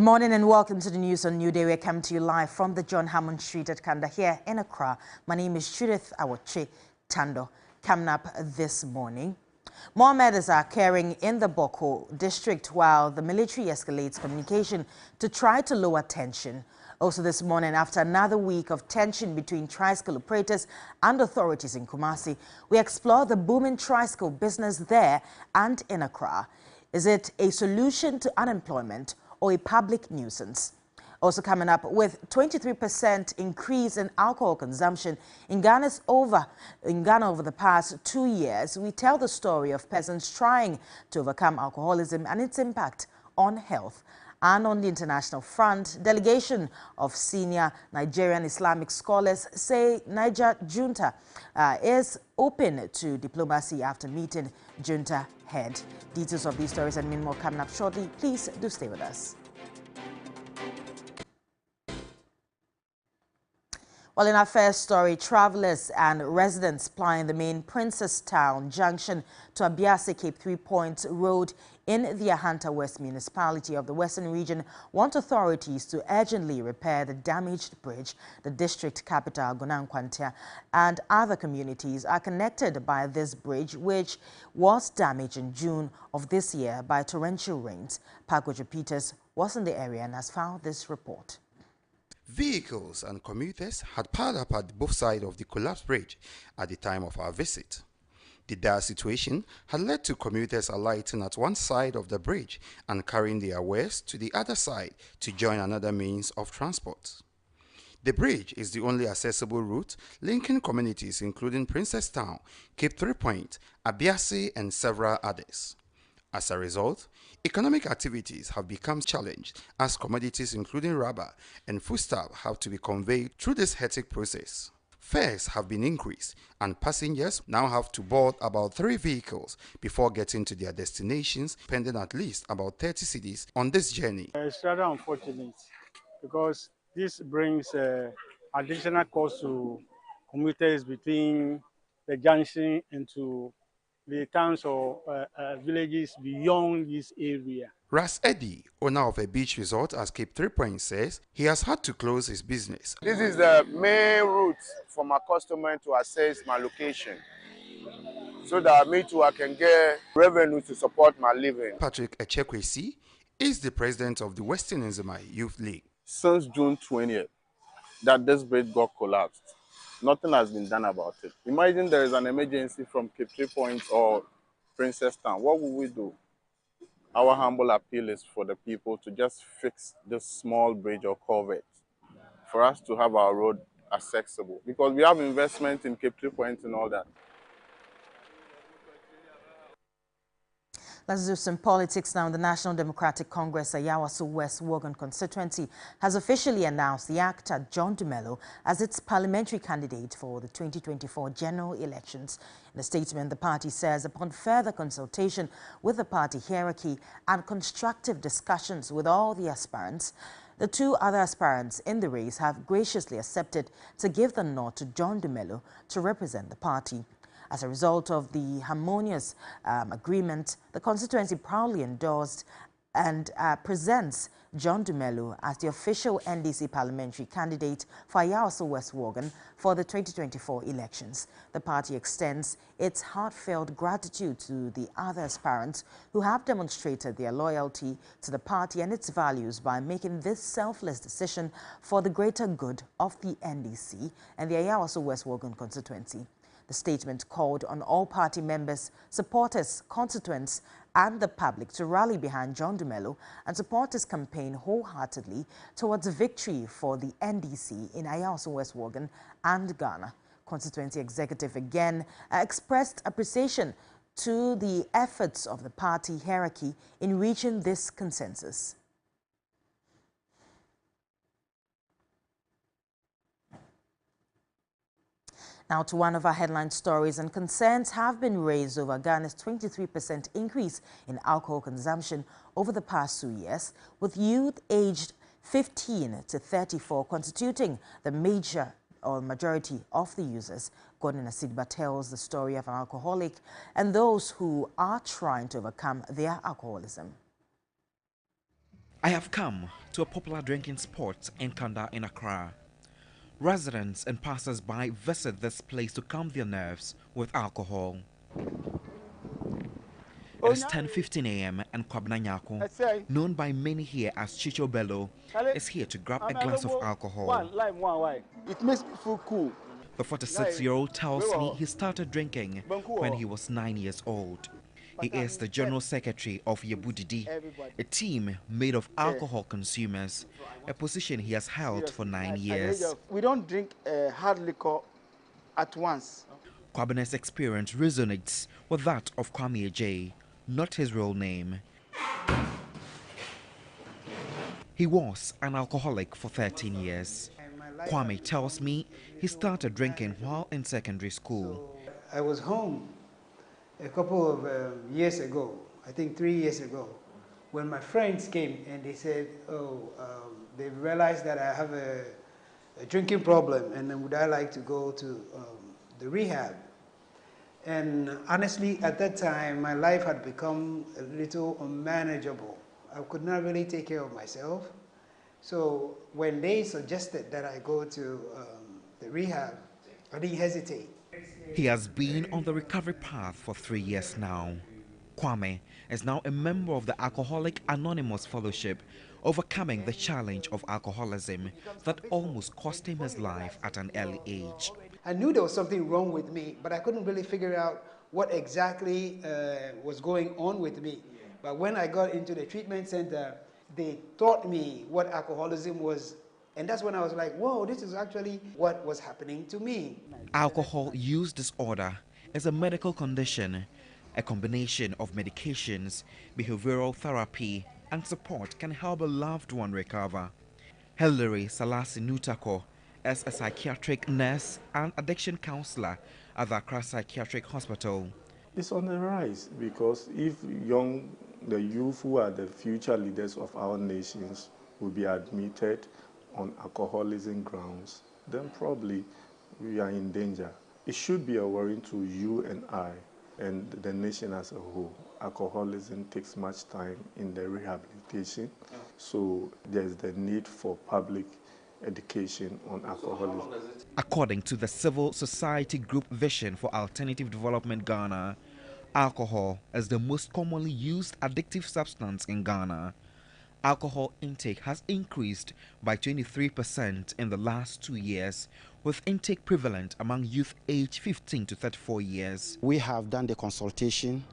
Good morning and welcome to the news on New Day. We come to you live from the John Hammond Street at Kanda here in Accra. My name is Judith Awoche Tando. Coming up this morning, more murders are occurring in the Boko district while the military escalates communication to try to lower tension. Also this morning, after another week of tension between tricycle operators and authorities in Kumasi, we explore the booming tricycle business there and in Accra. Is it a solution to unemployment or a public nuisance? Also coming up, with 23% increase in alcohol consumption in Ghana over the past 2 years, we tell the story of persons trying to overcome alcoholism and its impact on health. And on the international front, delegation of senior Nigerian Islamic scholars say Niger junta is open to diplomacy after meeting junta head. Details of these stories and many more coming up shortly. Please do stay with us. Well, in our first story, travelers and residents plying the main Princestown Junction to Abiase Cape 3 Points Road in the Ahanta West municipality of the Western region want authorities to urgently repair the damaged bridge. The district capital, Gonam-Kwantia, and other communities are connected by this bridge, which was damaged in June of this year by torrential rains. Pagojo Peters was in the area and has found this report. Vehicles and commuters had piled up at both sides of the collapsed bridge at the time of our visit. The dire situation had led to commuters alighting at one side of the bridge and carrying their wares to the other side to join another means of transport. The bridge is the only accessible route linking communities including Princestown, Cape 3 Point, Abiase and several others. As a result, economic activities have become challenged as commodities including rubber and foodstuff have to be conveyed through this hectic process. Fares have been increased and passengers now have to board about 3 vehicles before getting to their destinations, spending at least about 30 cedis on this journey. It's rather unfortunate because this brings additional cost to commuters between the junction into the towns or villages beyond this area. Ras Eddie, owner of a beach resort at Cape 3 Point, says he has had to close his business. This is the main route for my customer to access my location so that me too I can get revenue to support my living. Patrick Echekwesi is the president of the Western Nzemai Youth League. Since June 20th that this bridge got collapsed, nothing has been done about it. Imagine there is an emergency from Cape 3 Point or Princestown. What will we do? Our humble appeal is for the people to just fix this small bridge or culvert for us to have our road accessible, because we have investment in Cape 3 Point and all that. Let's do some politics now. The National Democratic Congress Ayawaso West Wuogon constituency has officially announced the actor John Dumelo as its parliamentary candidate for the 2024 general elections. In a statement, the party says upon further consultation with the party hierarchy and constructive discussions with all the aspirants, the 2 other aspirants in the race have graciously accepted to give the nod to John Dumelo to represent the party. As a result of the harmonious agreement, the constituency proudly endorsed and presents John Dumelo as the official NDC parliamentary candidate for Ayawaso West Wuogon for the 2024 elections. The party extends its heartfelt gratitude to the other aspirants who have demonstrated their loyalty to the party and its values by making this selfless decision for the greater good of the NDC and the Ayawaso West Wuogon constituency. The statement called on all party members, supporters, constituents, and the public to rally behind John Dumelo and support his campaign wholeheartedly towards victory for the NDC in Ayawaso West Wuogon and Ghana. Constituency executive again expressed appreciation to the efforts of the party hierarchy in reaching this consensus. Now to one of our headline stories, and concerns have been raised over Ghana's 23% increase in alcohol consumption over the past 2 years, with youth aged 15 to 34 constituting the majority of the users. Gordon Asidba tells the story of an alcoholic and those who are trying to overcome their alcoholism. I have come to a popular drinking spot in Kanda in Accra. Residents and passers-by visit this place to calm their nerves with alcohol. It is 10:15 a.m. and Kwabena Nyako, known by many here as Chicho Bello, is here to grab a glass of alcohol. It makes me feel cool. The 46-year-old tells me he started drinking when he was 9 years old. He is the General Secretary of Yebudidi, a team made of alcohol consumers, a position he has held for 9 years. We don't drink hard liquor at once. Kwabena's experience resonates with that of Kwame J, not his real name. He was an alcoholic for 13 years. Kwame tells me he started drinking while in secondary school. I was home a couple of years ago, I think 3 years ago, when my friends came and they said, they realized that I have a drinking problem and then would I like to go to the rehab. And honestly, at that time, my life had become a little unmanageable. I could not really take care of myself. So when they suggested that I go to the rehab, I didn't hesitate. He has been on the recovery path for 3 years now. Kwame is now a member of the Alcoholic Anonymous Fellowship, overcoming the challenge of alcoholism that almost cost him his life at an early age. I knew there was something wrong with me, but I couldn't really figure out what exactly was going on with me. But when I got into the treatment center, they taught me what alcoholism was. And that's when I was like, whoa, this is actually what was happening to me. Alcohol use disorder is a medical condition. A combination of medications, behavioral therapy, and support can help a loved one recover. Hilary Salasi Nutako is a psychiatric nurse and addiction counselor at the Accra Psychiatric Hospital. It's on the rise because if the youth who are the future leaders of our nations will be admitted on alcoholism grounds, then probably we are in danger. It should be a worry to you and I and the nation as a whole. Alcoholism takes much time in the rehabilitation, so there's the need for public education on alcoholism. According to the Civil Society Group Vision for Alternative Development Ghana, alcohol is the most commonly used addictive substance in Ghana. Alcohol intake has increased by 23% in the last 2 years, with intake prevalent among youth aged 15 to 34 years. We have done the consultation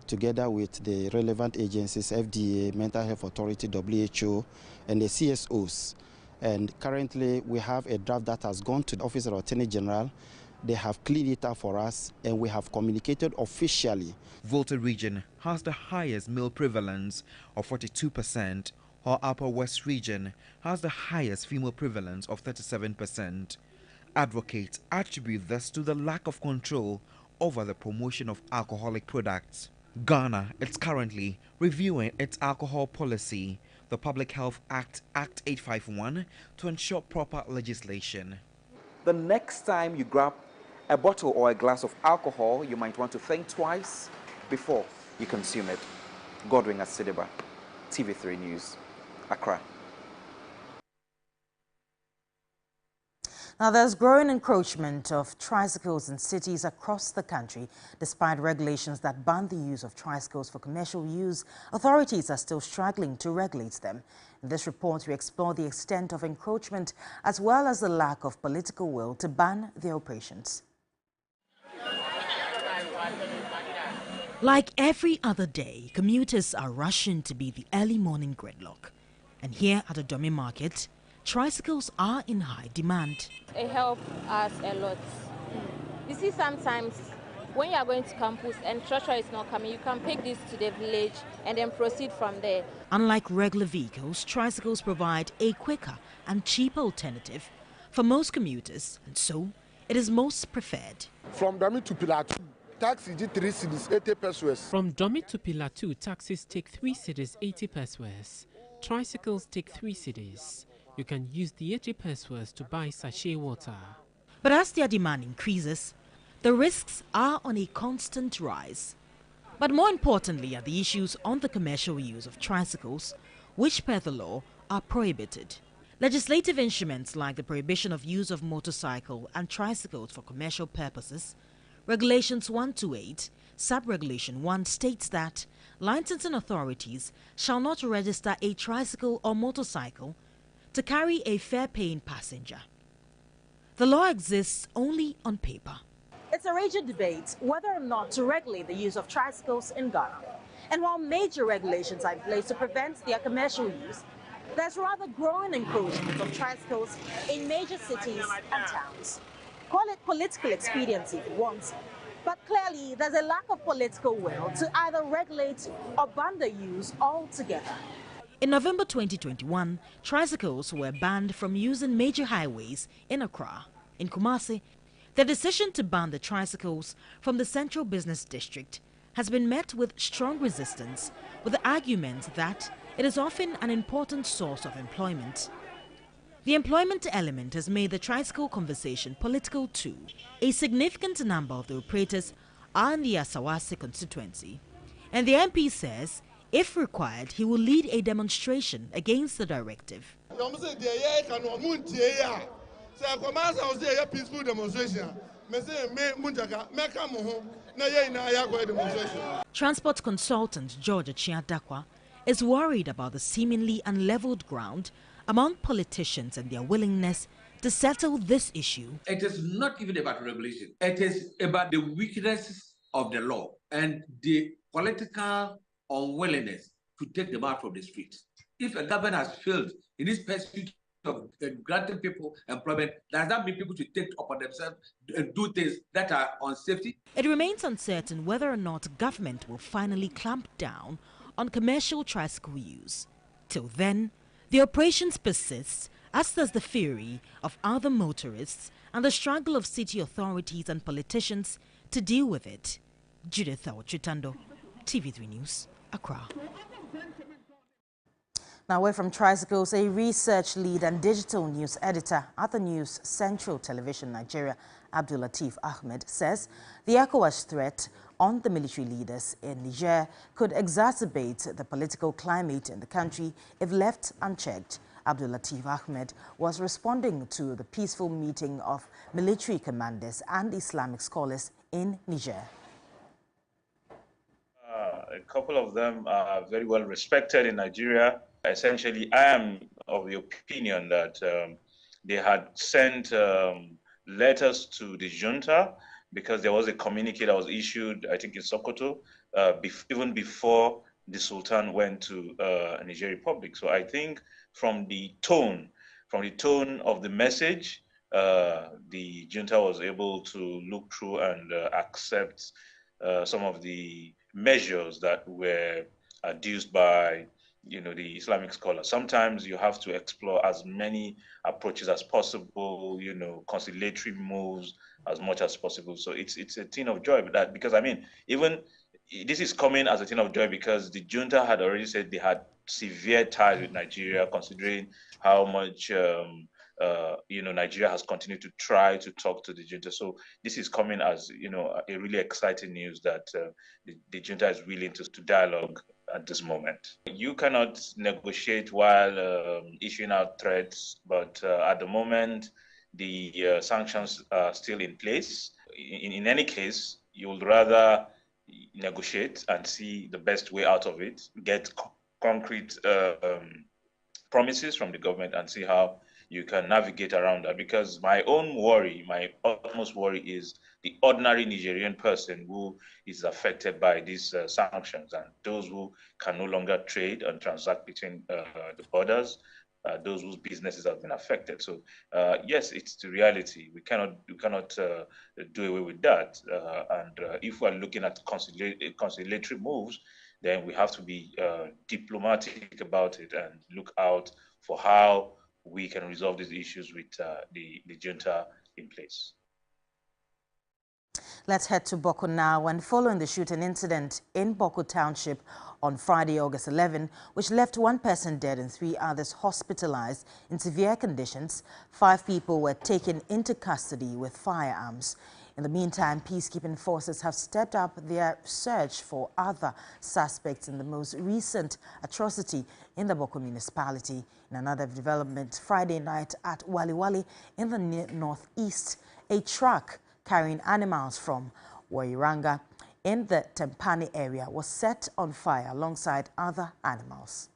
together with the relevant agencies, FDA, Mental Health Authority, WHO, and the CSOs. And currently we have a draft that has gone to the Office of the Attorney General. They have cleaned it up for us and we have communicated officially. Volta region has the highest male prevalence of 42%, while Upper West region has the highest female prevalence of 37%. Advocates attribute this to the lack of control over the promotion of alcoholic products. Ghana is currently reviewing its alcohol policy, the Public Health Act, Act 851, to ensure proper legislation. The next time you grab a bottle or a glass of alcohol, you might want to think twice before you consume it. Godwin Asideba, TV3 News, Accra. Now, there's growing encroachment of tricycles in cities across the country. Despite regulations that ban the use of tricycles for commercial use, authorities are still struggling to regulate them. In this report, we explore the extent of encroachment as well as the lack of political will to ban their operations. Like every other day, commuters are rushing to beat the early morning gridlock. And here at the Dummy Market, tricycles are in high demand. It helps us a lot. You see, sometimes when you are going to campus and treasure is not coming, you can pick this to the village and then proceed from there. Unlike regular vehicles, tricycles provide a quicker and cheaper alternative for most commuters, and so it is most preferred. From Dummy to Pillar 2, taxi 3 cedis, 80 pesos. From Dummy to Pillar 2, taxis take 3 cedis, 80 pesos. Tricycles take 3 cedis. You can use the 80 pesos to buy sachet water. But as their demand increases, the risks are on a constant rise. But more importantly are the issues on the commercial use of tricycles, which per the law are prohibited. Legislative instruments like the prohibition of use of motorcycle and tricycles for commercial purposes, Regulations 128, Sub-Regulation 1 states that licensing authorities shall not register a tricycle or motorcycle to carry a fare-paying passenger. The law exists only on paper. It's a raging debate whether or not to regulate the use of tricycles in Ghana. And while major regulations are in place to prevent their commercial use, there's rather growing encroachment of tricycles in major cities and towns. Call it political expediency if you want, but clearly there's a lack of political will to either regulate or ban their use altogether. In November 2021, tricycles were banned from using major highways in Accra. In Kumasi, the decision to ban the tricycles from the Central Business District has been met with strong resistance, with the argument that it is often an important source of employment. The employment element has made the tricycle conversation political too. A significant number of the operators are in the Asawase constituency, and the MP says if required, he will lead a demonstration against the directive. Transport consultant George Chiadakwa is worried about the seemingly unleveled ground among politicians and their willingness to settle this issue. It is not even about regulation. It is about the weaknesses of the law and the political unwillingness to take them out from the streets. If a government has failed in its pursuit of granting people employment, does that mean people should take upon themselves and do things that are unsafe? It remains uncertain whether or not government will finally clamp down on commercial tricycle use. Till then, the operations persist, as does the fury of other motorists and the struggle of city authorities and politicians to deal with it. Judith Awachitando, TV3 News, Accra. Now, away from tricycles, a research lead and digital news editor at the News Central Television Nigeria, Abdul Latif Ahmed, says the ECOWAS threat on the military leaders in Niger could exacerbate the political climate in the country if left unchecked. Abdul Latif Ahmed was responding to the peaceful meeting of military commanders and Islamic scholars in Niger. A couple of them are very well respected in Nigeria. Essentially, I am of the opinion that they had sent letters to the junta because there was a communique that was issued, I think in Sokoto, even before the Sultan went to Niger Republic. So I think from the tone of the message, the junta was able to look through and accept some of the measures that were adduced by the Islamic scholars. Sometimes you have to explore as many approaches as possible, conciliatory moves as much as possible. So it's a thing of joy, because I mean, even this is coming as a thing of joy because the junta had already said they had severe ties with Nigeria, considering how much Nigeria has continued to try to talk to the junta. So this is coming as a really exciting news that the junta is willing to dialogue at this moment. You cannot negotiate while issuing out threats, but at the moment the sanctions are still in place. In any case, you would rather negotiate and see the best way out of it, get concrete promises from the government and see how you can navigate around that. Because my utmost worry is the ordinary Nigerian person who is affected by these sanctions, and those who can no longer trade and transact between the borders, those whose businesses have been affected. So yes, it's the reality. We cannot do away with that. And if we're looking at conciliatory moves, then we have to be diplomatic about it and look out for how we can resolve these issues with the junta in place. Let's head to Boko now. And following the shooting incident in Boko Township on Friday, August 11, which left one person dead and 3 others hospitalized in severe conditions, 5 people were taken into custody with firearms. In the meantime, peacekeeping forces have stepped up their search for other suspects in the most recent atrocity in the Boko municipality. In another development, Friday night at Waliwali in the northeast, a truck carrying animals from Wairanga in the Tempani area was set on fire alongside other animals.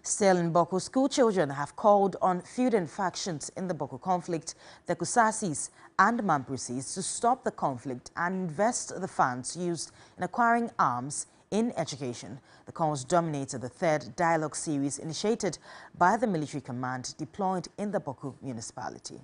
Still in Boko, school children have called on feuding factions in the Boko conflict, the Kusasis and Mamprusis, to stop the conflict and invest the funds used in acquiring arms in education. The calls dominated the third dialogue series initiated by the military command deployed in the Boko municipality.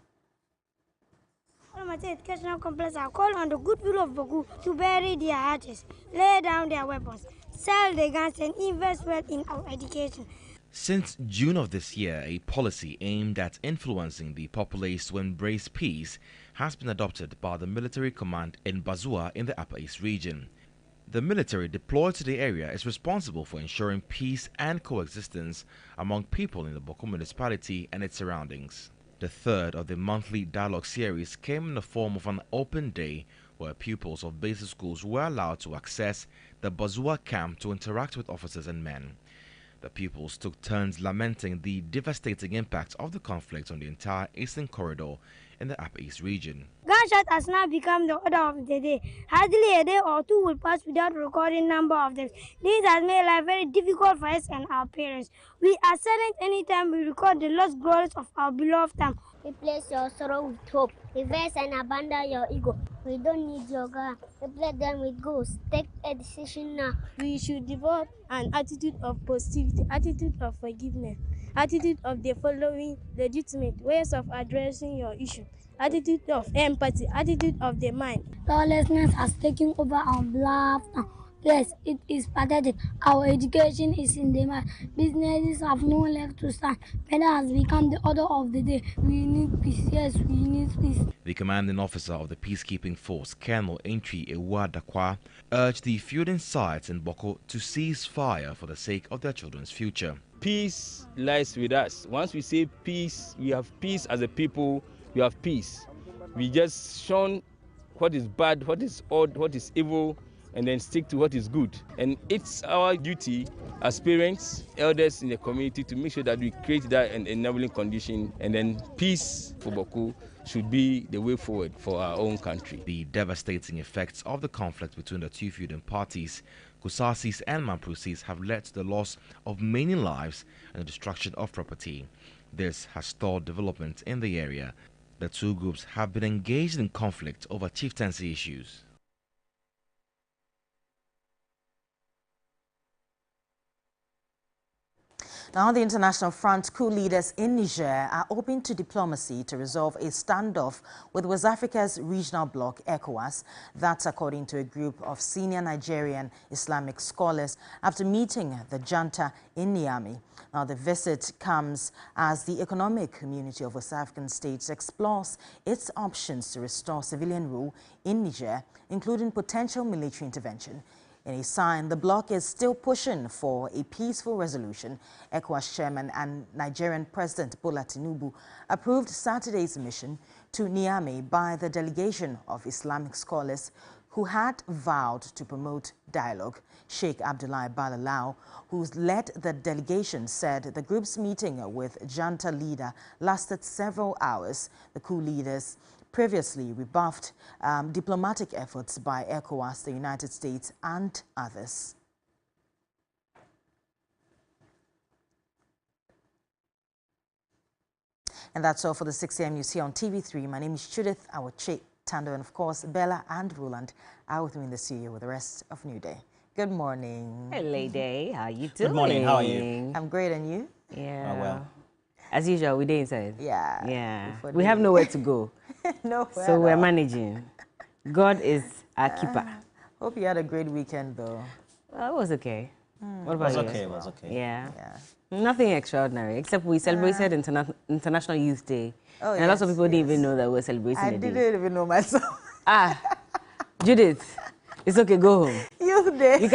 Educational complex are called on the goodwill of Boko to bury their artists, lay down their weapons, sell their guns and invest well in our education. Since June of this year, a policy aimed at influencing the populace to embrace peace has been adopted by the military command in Bazua in the Upper East region. The military deployed to the area is responsible for ensuring peace and coexistence among people in the Boko municipality and its surroundings. The third of the monthly dialogue series came in the form of an open day where pupils of basic schools were allowed to access the Bazua camp to interact with officers and men. The pupils took turns lamenting the devastating impact of the conflict on the entire eastern corridor in the Upper East region. Gunshot has now become the order of the day. Hardly a day or two will pass without recording number of deaths. This has made life very difficult for us and our parents. We are silent anytime we record the lost glories of our beloved town. Replace your sorrow with hope. Reverse and abandon your ego. We don't need your God. Replace them with ghosts. Take a decision now. We should develop an attitude of positivity, attitude of forgiveness, attitude of the following legitimate ways of addressing your issue, attitude of empathy, attitude of the mind. Lawlessness has taken over our beloved town. Yes, it is pathetic. Our education is in demand. Businesses have no leg to stand. Murder has become the order of the day. We need peace. Yes, we need peace. The commanding officer of the peacekeeping force, Colonel Entry Ewadakwa, urged the feuding sides in Boko to cease fire for the sake of their children's future. Peace lies with us. Once we say peace, we have peace as a people, we have peace. We just shun what is bad, what is odd, what is evil, and then stick to what is good. And it's our duty as parents, elders in the community to make sure that we create that an enabling condition, and then peace for Boko should be the way forward for our own country. The devastating effects of the conflict between the two feuding parties, Kusasis and Mamprusis, have led to the loss of many lives and the destruction of property. This has stalled development in the area. The two groups have been engaged in conflict over chieftaincy issues. Now, on the international front, coup leaders in Niger are open to diplomacy to resolve a standoff with West Africa's regional bloc, ECOWAS. That's according to a group of senior Nigerian Islamic scholars after meeting the junta in Niamey. Now, the visit comes as the Economic Community of West African States explores its options to restore civilian rule in Niger, including potential military intervention. In a sign, the bloc is still pushing for a peaceful resolution. ECOWAS chairman and Nigerian President Bola Tinubu approved Saturday's mission to Niamey by the delegation of Islamic scholars who had vowed to promote dialogue. Sheikh Abdullahi Balalau, who led the delegation, said the group's meeting with junta leader lasted several hours. The coup leaders previously rebuffed diplomatic efforts by ECOWAS, the United States, and others. And that's all for the 6 a.m. news here on TV3. My name is Judith Awache Tando, and of course, Bella and Roland are with me in the studio with the rest of New Day. Good morning. Hey, Lady. How you doing? Good morning. How are you? I'm great, and you? Yeah. Oh, well. As usual, we day inside. Yeah. Yeah. We have nowhere to go. Nowhere. So we're managing. God is our keeper. Hope you had a great weekend, though. Well, it was okay. What about you? It was okay. Yeah. Nothing extraordinary, except we celebrated International Youth Day. Oh, and lots of people didn't even know that we were celebrating the day. I didn't even know myself. Judith, it's okay, go home. Youth Day.